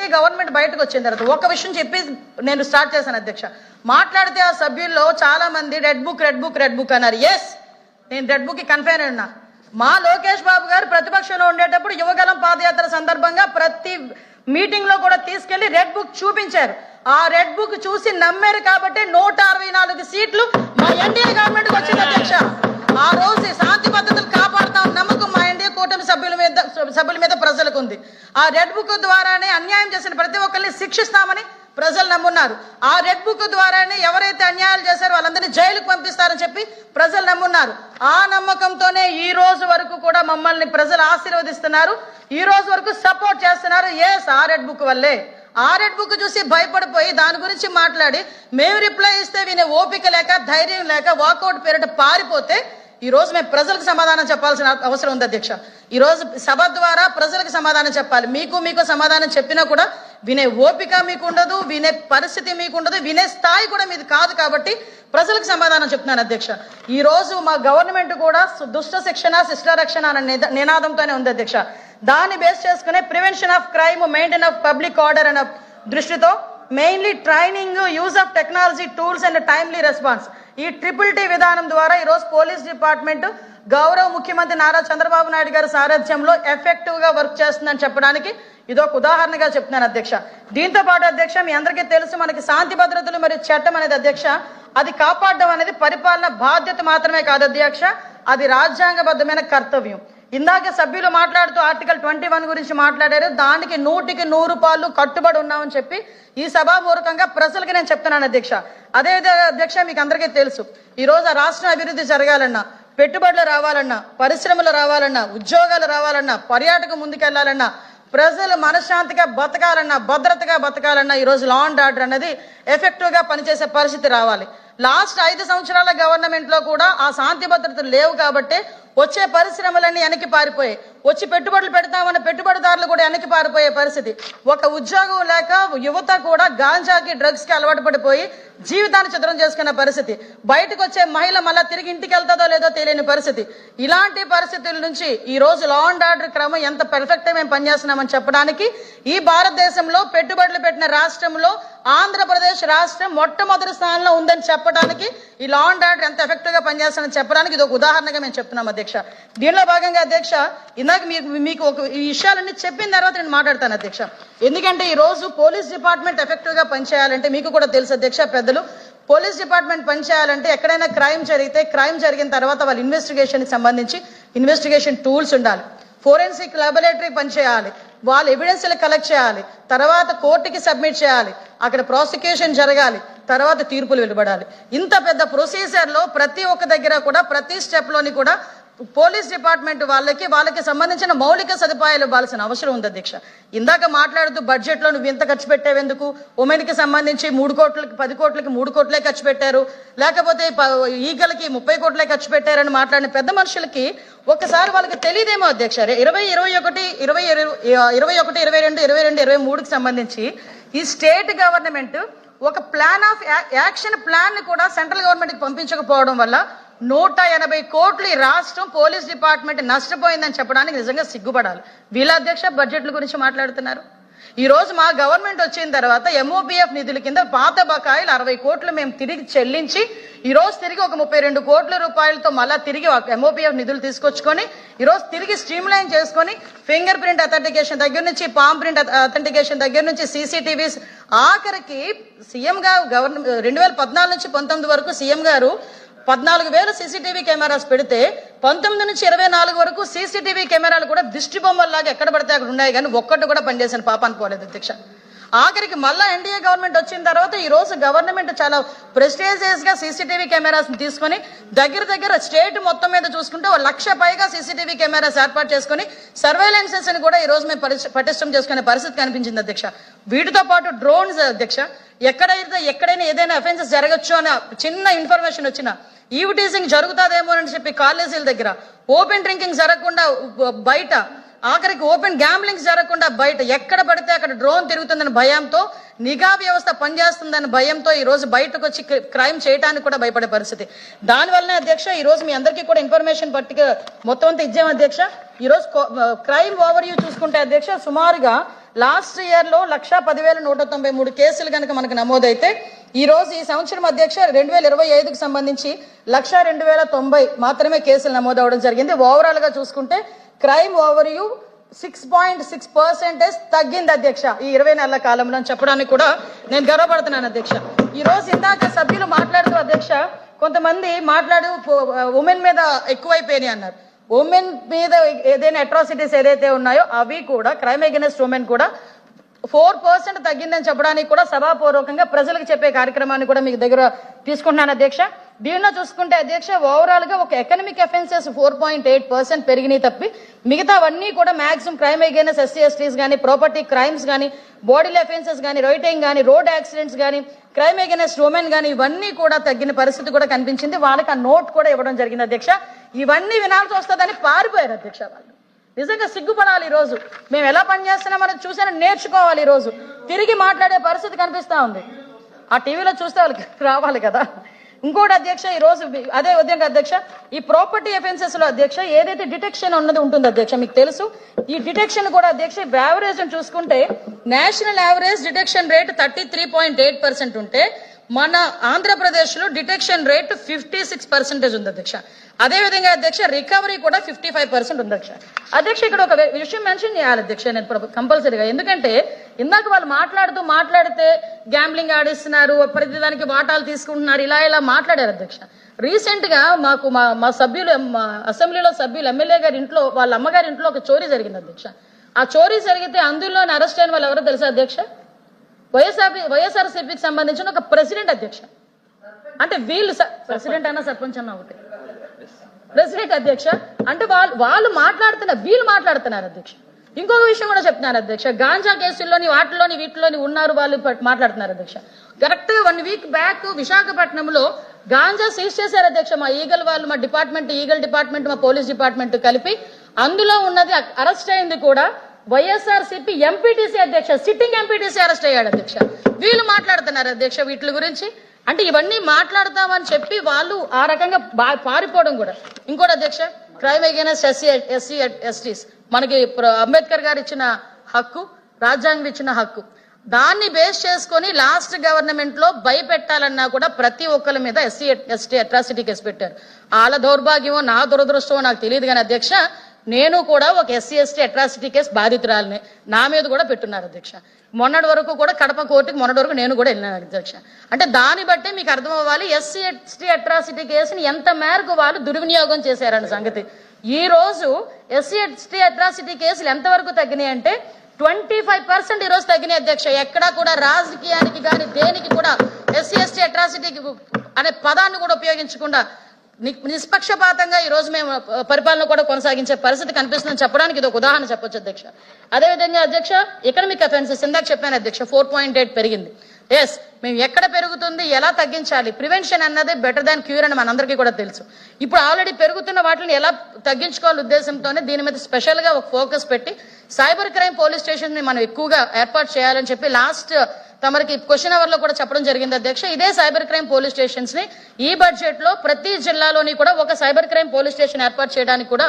NDA government బయటకు వచ్చిన తర్వాత ఒక విషయం చెప్పి నేను స్టార్ట్ చేశాను అధ్యక్ష. మాట్లాడితే ఆ సభ్యుల్లో చాలా మంది రెడ్ బుక్ అన్నారు. ఎస్, నేను రెడ్ బుక్ కి కన్ఫైన్ ఉన్నా. మా లోకేష్ బాబు గారు ప్రతిపక్షంలో ఉండేటప్పుడు యువగలం పాదయాత్ర సందర్భంగా ప్రతి మీటింగ్ లో కూడా తీసుకెళ్లి రెడ్ బుక్ చూపించారు. ఆ రెడ్ బుక్ చూసి నమ్మారు కాబట్టి 164 సీట్లు మా ఎన్డీఏ గవర్నమెంట్ వచ్చింది అధ్యక్ష. ఆ రోజు శాంతి భద్రతలు కాపాడుతాం నమ్మకం మా ఎన్డీఏ కూటమి సభ్యుల మీద ప్రజలకు ఉంది. ఆ రెడ్ బుక్ ద్వారానే అన్యాయం చేసిన ప్రతి ఒక్కరిని శిక్షిస్తామని ప్రజలు నమ్మున్నారు. ఆ రెడ్ బుక్ ద్వారానే ఎవరైతే అన్యాయాలు చేశారో వాళ్ళందరినీ జైలుకు పంపిస్తారని చెప్పి ప్రజలు నమ్మున్నారు. ఆ నమ్మకంతోనే ఈ రోజు వరకు కూడా మమ్మల్ని ప్రజలు ఆశీర్వదిస్తున్నారు, ఈ రోజు వరకు సపోర్ట్ చేస్తున్నారు. ఎస్, ఆ రెడ్ బుక్ వల్లే. ఆ రెడ్ బుక్ చూసి భయపడిపోయి దాని గురించి మాట్లాడి మేము రిప్లై ఇస్తే వినే ఓపిక లేక ధైర్యం లేక వాకౌట్ పేరిట పారిపోతే ఈ రోజు మేము ప్రజలకు సమాధానం చెప్పాల్సిన అవసరం ఉంది అధ్యక్ష. ఈ రోజు సభ ద్వారా ప్రజలకు సమాధానం చెప్పాలి. మీకు సమాధానం చెప్పినా కూడా వినే ఓపిక మీకు ఉండదు, వినే పరిస్థితి మీకు ఉండదు, వినే స్థాయి కూడా మీది కాదు. కాబట్టి ప్రజలకు సమాధానం చెప్తున్నాను అధ్యక్ష. ఈ రోజు మా గవర్నమెంట్ కూడా దుష్ట శిక్షణ శిష్ట రక్షణ అనే నినాదంతోనే ఉంది అధ్యక్ష. దాన్ని బేస్ చేసుకునే prevention of crime, maintain of public order అనే దృష్టితో mainly training, use of technology tools and timely response, ఈ TTT విధానం ద్వారా ఈరోజు పోలీస్ డిపార్ట్మెంట్ గౌరవ ముఖ్యమంత్రి నారా చంద్రబాబు నాయుడు గారి సారథ్యంలో ఎఫెక్టివ్ గా వర్క్ చేస్తుందని చెప్పడానికి ఇదొక ఉదాహరణగా చెప్తున్నాను అధ్యక్ష. దీంతో పాటు అధ్యక్ష, మీ అందరికీ తెలుసు మనకి శాంతి భద్రతలు మరియు చట్టం అనేది అధ్యక్ష, అది కాపాడడం అనేది పరిపాలన బాధ్యత మాత్రమే కాదు అధ్యక్ష, అది రాజ్యాంగబద్ధమైన కర్తవ్యం. ఇందాక సభ్యులు మాట్లాడుతూ ఆర్టికల్ 21 గురించి మాట్లాడారు. దానికి 100% కట్టుబడి ఉన్నామని చెప్పి ఈ సభాపూర్వకంగా ప్రజలకి నేను చెప్తున్నాను అధ్యక్ష. అదే అధ్యక్ష, మీకు అందరికీ తెలుసు ఈ రోజు ఆ రాష్ట్రం అభివృద్ధి జరగాలన్నా, పెట్టుబడులు రావాలన్నా, పరిశ్రమలు రావాలన్నా, ఉద్యోగాలు రావాలన్నా, పర్యాటకం ముందుకెళ్లాలన్నా, ప్రజలు మనశ్శాంతిగా బతకాలన్నా, భద్రతగా బతకాలన్నా ఈ రోజు లా అండ్ ఆర్డర్ అనేది ఎఫెక్టివ్ గా పనిచేసే పరిస్థితి రావాలి. లాస్ట్ 5 సంవత్సరాల గవర్నమెంట్ లో కూడా ఆ శాంతి భద్రతలు లేవు కాబట్టి వచ్చే పరిశ్రమలన్నీ వెనక్కి పారిపోయాయి. వచ్చి పెట్టుబడులు పెడతామన్న పెట్టుబడిదారులు కూడా వెనక్కి పారిపోయే పరిస్థితి. ఒక ఉద్యోగం లేక యువత కూడా గాంజాకి, డ్రగ్స్ కి అలవాటు పడిపోయి జీవితాన్ని చిత్రం చేసుకున్న పరిస్థితి. బయటకు వచ్చే మహిళ మళ్ళా తిరిగి ఇంటికి వెళ్తుందో లేదో తెలియని పరిస్థితి. ఇలాంటి పరిస్థితుల నుంచి ఈ రోజు లా అండ్ ఆర్డర్ క్రమం ఎంత పర్ఫెక్ట్ మేము పనిచేస్తున్నామని చెప్పడానికి, ఈ భారతదేశంలో పెట్టుబడులు పెట్టిన రాష్ట్రంలో ఆంధ్రప్రదేశ్ రాష్ట్రం మొట్టమొదటి స్థానంలో ఉందని చెప్పడానికి, ఈ లా అండ్ ఆర్డర్ ఎంత ఎఫెక్టివ్ గా పనిచేస్తానని చెప్పడానికి ఇది ఒక ఉదాహరణగా మేము చెప్తున్నాం అధ్యక్ష. దీనిలో భాగంగా అధ్యక్ష, ఇందాక మీకు ఒక ఈ విషయాలన్నీ చెప్పిన తర్వాత నేను మాట్లాడతాను అధ్యక్ష. ఎందుకంటే ఈ రోజు పోలీస్ డిపార్ట్మెంట్ ఎఫెక్టివ్ గా పనిచేయాలంటే మీకు కూడా తెలుసు అధ్యక్ష, పెద్దలు, పోలీస్ డిపార్ట్మెంట్ పనిచేయాలంటే ఎక్కడైనా క్రైమ్ జరిగితే క్రైమ్ జరిగిన తర్వాత వాళ్ళ ఇన్వెస్టిగేషన్ కి సంబంధించి ఇన్వెస్టిగేషన్ టూల్స్ ఉండాలి, ఫోరెన్సిక్ లాబొరేటరీ పనిచేయాలి, వాళ్ళు ఎవిడెన్స్లు కలెక్ట్ చేయాలి, తర్వాత కోర్టుకి సబ్మిట్ చేయాలి, అక్కడ ప్రాసిక్యూషన్ జరగాలి, తర్వాత తీర్పులు వెలువడాలి. ఇంత పెద్ద ప్రొసీజర్ లో ప్రతి ఒక్క దగ్గర కూడా ప్రతి స్టెప్ లోని కూడా పోలీస్ డిపార్ట్మెంట్ వాళ్ళకి సంబంధించిన మౌలిక సదుపాయాలు ఇవ్వాల్సిన అవసరం ఉంది అధ్యక్ష. ఇందాక మాట్లాడుతూ బడ్జెట్ లో నువ్వు ఇంత ఖర్చు పెట్టేవెందుకు, ఉమెన్ కి సంబంధించి 3 కోట్లకి 10 కోట్లకి 3 కోట్లే ఖర్చు పెట్టారు, లేకపోతే ఈగలకి 30 కోట్లే ఖర్చు పెట్టారని మాట్లాడిన పెద్ద మనుషులకి ఒక్కసారి వాళ్ళకి తెలియదేమో అధ్యక్ష. 2021, 22, 23కి సంబంధించి ఈ స్టేట్ గవర్నమెంట్ ఒక ప్లాన్ ఆఫ్ యాక్షన్ ప్లాన్ ని కూడా సెంట్రల్ గవర్నమెంట్ కి పంపించకపోవడం వల్ల 180 కోట్లు ఈ రాష్ట్రం పోలీస్ డిపార్ట్మెంట్ నష్టపోయిందని చెప్పడానికి నిజంగా సిగ్గుపడాలి. వీళ్ళ అధ్యక్ష బడ్జెట్ల గురించి మాట్లాడుతున్నారు. ఈ రోజు మా గవర్నమెంట్ వచ్చిన తర్వాత MOPF నిధుల కింద పాత బకాయిలు 60 కోట్లు మేము తిరిగి చెల్లించి ఈ రోజు తిరిగి ఒక 32 కోట్ల రూపాయలతో మళ్ళా తిరిగి MOPF నిధులు తీసుకొచ్చుకొని ఈ రోజు తిరిగి స్ట్రీమ్ లైన్ చేసుకొని ఫింగర్ ప్రింట్ అథెంటికేషన్ దగ్గర నుంచి, పామ్ ప్రింట్ అథెంటికేషన్ దగ్గర నుంచి, CCTVs, ఆఖరికి సీఎం గా 2014 నుంచి 19 వరకు సీఎం గారు 14,000 CCTV కెమెరాస్ పెడితే 19 నుంచి 24 వరకు CCTV కెమెరాలు కూడా దిష్టి బొమ్మల్లాగా ఎక్కడ పడితే అక్కడ ఉన్నాయి, కానీ ఒక్కటి కూడా పనిచేసిన పాపాన్ని పోలేదు అధ్యక్ష. ఆఖరికి మళ్ళా ఎన్డీఏ గవర్నమెంట్ వచ్చిన తర్వాత ఈ రోజు గవర్నమెంట్ చాలా ప్రెస్టీజియస్ గా CCTV కెమెరాస్ తీసుకొని దగ్గర స్టేట్ మొత్తం మీద చూసుకుంటే 1,00,000 పైగా CCTV కెమెరాస్ ఏర్పాటు చేసుకుని సర్వేలెన్సెస్ ని కూడా ఈ రోజు మేము పటిష్టం చేసుకునే పరిస్థితి కనిపించింది అధ్యక్ష. వీటితో పాటు డ్రోన్స్ అధ్యక్ష, ఎక్కడైనా ఏదైనా అఫెన్సెస్ జరగచ్చు అనే చిన్న ఇన్ఫర్మేషన్ వచ్చినా, ఈవ్ టీజింగ్ జరుగుతుందేమో అని చెప్పి కాలేజీల దగ్గర ఓపెన్ డ్రింకింగ్ జరగకుండా బయట, ఆఖరికి ఓపెన్ గ్యాంబ్లింగ్స్ జరగకుండా బయట ఎక్కడ పడితే అక్కడ డ్రోన్ తిరుగుతుందని భయంతో, నిఘా వ్యవస్థ పనిచేస్తుందని భయంతో ఈ రోజు బయటకు వచ్చి క్రైమ్ చేయడానికి కూడా భయపడే పరిస్థితి. దానివల్లనే అధ్యక్ష ఈ రోజు మీ అందరికీ కూడా ఇన్ఫర్మేషన్ పట్టిక మొత్తం అంతా ఇచ్చాం అధ్యక్ష. ఈ రోజు క్రైమ్ ఓవర్ వ్యూ చూసుకుంటే అధ్యక్ష సుమారుగా లాస్ట్ ఇయర్ లో 1,10,193 కేసులు కనుక మనకు నమోదైతే ఈ రోజు ఈ సంవత్సరం అధ్యక్ష 2025కి సంబంధించి 1,02,090 మాత్రమే కేసులు నమోదవడం జరిగింది. ఓవరాల్ గా చూసుకుంటే క్రైమ్ ఓవర్ యూ 6.6% తగ్గింది అధ్యక్ష ఈ 20 నెలల కాలంలో అని చెప్పడానికి కూడా నేను గర్వపడుతున్నాను అధ్యక్ష. ఈ రోజు ఇందాక సభ్యులు మాట్లాడుతూ అధ్యక్ష కొంతమంది ఉమెన్ మీద ఎక్కువైపోయినాయి అన్నారు. ఉమెన్ మీద ఏదైనా అట్రాసిటీస్ ఏదైతే ఉన్నాయో అవి కూడా క్రైమ్ అగైనెస్ట్ ఉమెన్ కూడా 4% తగ్గిందని చెప్పడానికి కూడా సభాపూర్వకంగా ప్రజలకు చెప్పే కార్యక్రమాన్ని కూడా మీకు దగ్గర తీసుకుంటున్నాను అధ్యక్ష. దీనిలో చూసుకుంటే అధ్యక్ష ఓవరాల్ గా ఒక ఎకనామిక్ అఫెన్సెస్ 4.8% పెరిగినాయి తప్పి మిగతావన్నీ కూడా మాక్సిమం క్రైమ్ అగైనెస్ట్ ఎస్సీ ఎస్టీస్ కానీ, ప్రాపర్టీ క్రైమ్స్ కానీ, బాడీల అఫెన్సెస్ కానీ, రైటింగ్ కానీ, రోడ్ యాక్సిడెంట్స్ కానీ, క్రైమ్ అగైనెస్ట్ ఉమెన్ కానీ ఇవన్నీ కూడా తగ్గిన పరిస్థితి కూడా కనిపించింది. వాళ్ళకి ఆ నోట్ కూడా ఇవ్వడం జరిగింది అధ్యక్ష. ఇవన్నీ వినాల్సి వస్తుందని పారిపోయారు అధ్యక్ష. వాళ్ళు నిజంగా సిగ్గుపడాలి. ఈ రోజు మేము ఎలా పనిచేస్తున్నాం మనం చూసాను నేర్చుకోవాలి. ఈ రోజు తిరిగి మాట్లాడే పరిస్థితి కనిపిస్తా ఉంది. ఆ టీవీలో చూస్తే వాళ్ళకి రావాలి కదా. ఇంకోటి అధ్యక్ష ఈ రోజు అదే విధంగా అధ్యక్ష ఈ ప్రాపర్టీ అఫెన్సెస్ లో అధ్యక్ష ఏదైతే డిటెక్షన్ ఉన్నది ఉంటుంది అధ్యక్ష మీకు తెలుసు. ఈ డిటెక్షన్ కూడా అధ్యక్ష యావరేజ్ చూసుకుంటే నేషనల్ యావరేజ్ డిటెక్షన్ రేట్ 33.8% ఉంటే మన ఆంధ్రప్రదేశ్ లో డిటెక్షన్ రేట్ 56% ఉంది అధ్యక్ష. అదే విధంగా అధ్యక్ష రికవరీ కూడా 55% ఉంది అధ్యక్ష. ఇక్కడ ఒక విషయం మెన్షన్ చేయాలి అధ్యక్ష నేను కంపల్సరీగా. ఎందుకంటే ఇందాక వాళ్ళు మాట్లాడితే గ్యాంబ్లింగ్ ఆడిస్తున్నారు, ప్రతిదానికి వాటాలు తీసుకుంటున్నారు, ఇలా మాట్లాడారు అధ్యక్ష. రీసెంట్ గా మాకు మా సభ్యులు అసెంబ్లీలో సభ్యులు ఎమ్మెల్యే గారి ఇంట్లో వాళ్ళ అమ్మగారి ఇంట్లో ఒక చోరీ జరిగింది అధ్యక్ష. ఆ చోరీ జరిగితే అందులో అరెస్ట్ అయిన వాళ్ళు ఎవరో తెలుసా అధ్యక్ష? వైఎస్ఆర్సీపీకి సంబంధించిన ఒక ప్రెసిడెంట్ అధ్యక్ష. అంటే వీళ్ళు ప్రెసిడెంట్ అన్న సర్పంచ్ అన్న ఒకటి ప్రెసిడెంట్ అధ్యక్ష. అంటే వాళ్ళు వీళ్ళు మాట్లాడుతున్నారు అధ్యక్ష. ఇంకొక విషయం కూడా చెప్తున్నారు అధ్యక్ష. గాంజా కేసుల్లోని వీటిలోని ఉన్నారు వాళ్ళు మాట్లాడుతున్నారు అధ్యక్ష. కరెక్ట్ గా 1 వీక్ బ్యాక్ విశాఖపట్నంలో గాంజా సీజ్ చేశారు అధ్యక్ష. మా ఈగల్ వాళ్ళు, మా డిపార్ట్మెంట్, ఈగల్ డిపార్ట్మెంట్, మా పోలీస్ డిపార్ట్మెంట్ కలిపి అందులో ఉన్నది అరెస్ట్ అయింది కూడా వైఎస్ఆర్సీపీ ఎంపీటీసీ అధ్యక్ష. సిట్టింగ్ ఎంపీటీసీ అరెస్ట్ అయ్యాడు అధ్యక్ష. వీళ్ళు మాట్లాడుతున్నారు అధ్యక్ష వీటి గురించి. అంటే ఇవన్నీ మాట్లాడతామని చెప్పి వాళ్ళు ఆ రకంగా పారిపోవడం కూడా. ఇంకోటి అధ్యక్ష క్రైమ్ అగైనెస్ట్ ఎస్సీ ఎస్టీస్ మనకి అంబేద్కర్ గారు ఇచ్చిన హక్కు, రాజ్యాంగం ఇచ్చిన హక్కు, దాన్ని బేస్ చేసుకొని లాస్ట్ గవర్నమెంట్ లో భయపెట్టాలన్నా కూడా ప్రతి ఒక్కరి మీద ఎస్సీ ఎస్టీ అట్రాసిటీ కేసు పెట్టారు. వాళ్ళ దౌర్భాగ్యమో నా దురదృష్టమో నాకు తెలియదు కానీ అధ్యక్ష నేను కూడా ఒక ఎస్సీ ఎస్టీ అట్రాసిటీ కేసు బాధితురాలని నా మీద కూడా పెట్టున్నారు అధ్యక్ష. మొన్నటి వరకు కూడా కడప కోర్టుకి మొన్నటి వరకు నేను కూడా వెళ్ళినాను అధ్యక్ష. అంటే దాన్ని బట్టి మీకు అర్థం అవ్వాలి ఎస్సీ ఎస్టీ అట్రాసిటీ కేసుని ఎంత మేరకు వాళ్ళు దుర్వినియోగం చేశారన్న సంగతి. ఈ రోజు ఎస్సీ ఎస్టీ అట్రాసిటీ కేసులు ఎంతవరకు తగ్గినాయి అంటే 25% ఈ రోజు తగ్గినాయి అధ్యక్ష. ఎక్కడా కూడా రాజకీయానికి కానీ దేనికి కూడా ఎస్సీ ఎస్టీ అట్రాసిటీ అనే పదాన్ని కూడా ఉపయోగించకుండా నిష్పక్షపాతంగా ఈ రోజు మేము పరిపాలన కూడా కొనసాగించే పరిస్థితి కనిపిస్తుందని చెప్పడానికి ఇది ఒక ఉదాహరణ చెప్పొచ్చు అధ్యక్ష. అదేవిధంగా అధ్యక్ష ఎకనామిక్ అఫెన్సెస్ ఇందాక చెప్పాను అధ్యక్ష 4.8 పెరిగింది. ఎస్ మేము ఎక్కడ పెరుగుతుంది, ఎలా తగ్గించాలి, ప్రివెన్షన్ అన్నదే బెటర్ దాన్ క్యూర్ అని మనందరికీ కూడా తెలుసు. ఇప్పుడు ఆల్రెడీ పెరుగుతున్న వాటిని ఎలా తగ్గించుకోవాలి ఉద్దేశంతోనే దీని మీద స్పెషల్ గా ఒక ఫోకస్ పెట్టి సైబర్ క్రైమ్ పోలీస్ స్టేషన్ ని మనం ఎక్కువగా ఏర్పాటు చేయాలని చెప్పి లాస్ట్ తమరికి క్వశ్చన్ అవర్ లో కూడా చెప్పడం జరిగింది అధ్యక్ష. ఇదే సైబర్ క్రైమ్ పోలీస్ స్టేషన్స్ ని ఈ బడ్జెట్ లో ప్రతి జిల్లాలోని కూడా ఒక సైబర్ క్రైమ్ పోలీస్ స్టేషన్ ఏర్పాటు చేయడానికి కూడా